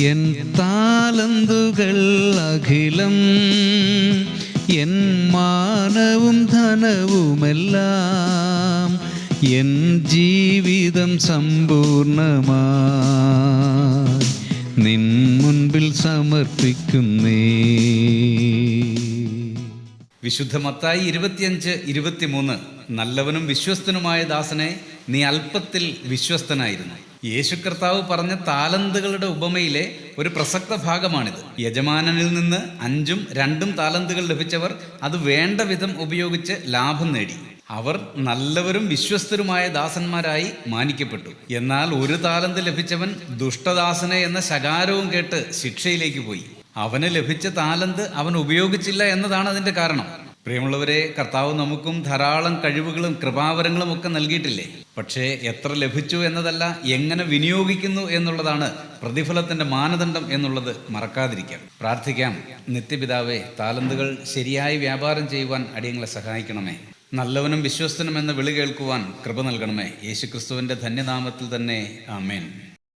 N താലന്തുകൾ അഖിലം, N മാനവും ധനവുമെല്ലാം, N ജീവിതം സമ്പൂർണമായി നിൻ മുൻപിൽ സമർപ്പിക്കുന്നേ. വിശുദ്ധ മത്തായി 25:23. നല്ലവനും വിശ്വസ്തനുമായ ദാസനെ, നീ അല്പത്തിൽ വിശ്വസ്തനായിരുന്നു. യേശു കർത്താവ് പറഞ്ഞ താലന്തുകളുടെ ഉപമയിലെ ഒരു പ്രസക്ത ഭാഗമാണിത്. യജമാനനിൽ നിന്ന് 5ഉം 2ഉം താലന്തുകൾ ലഭിച്ചവർ അത് വേണ്ട വിധം ഉപയോഗിച്ച് ലാഭം നേടി. അവർ നല്ലവരും വിശ്വസ്തരുമായ ദാസന്മാരായി മാനിക്കപ്പെട്ടു. എന്നാൽ 1 താലന്ത് ലഭിച്ചവൻ ദുഷ്ടദാസനെ എന്ന ശകാരവും കേട്ട് ശിക്ഷയിലേക്ക് പോയി. അവന് ലഭിച്ച താലന്ത് അവൻ ഉപയോഗിച്ചില്ല എന്നതാണ് അതിൻ്റെ കാരണം. പ്രിയമുള്ളവരെ, കർത്താവ് നമുക്കും ധാരാളം കഴിവുകളും കൃപാവരങ്ങളും ഒക്കെ നൽകിയിട്ടില്ലേ? പക്ഷേ എത്ര ലഭിച്ചു എന്നതല്ല, എങ്ങനെ വിനിയോഗിക്കുന്നു എന്നുള്ളതാണ് പ്രതിഫലത്തിൻ്റെ മാനദണ്ഡം എന്നുള്ളത് മറക്കാതിരിക്കാം. പ്രാർത്ഥിക്കാം. നിത്യപിതാവേ, താലന്തുകൾ ശരിയായി വ്യാപാരം ചെയ്യുവാൻ അടിയങ്ങളെ സഹായിക്കണമേ. നല്ലവനും വിശ്വസ്തനും എന്ന വിളി കേൾക്കുവാൻ കൃപ നൽകണമേ. യേശുക്രിസ്തുവിൻ്റെ ധന്യനാമത്തിൽ തന്നെ, ആമേൻ.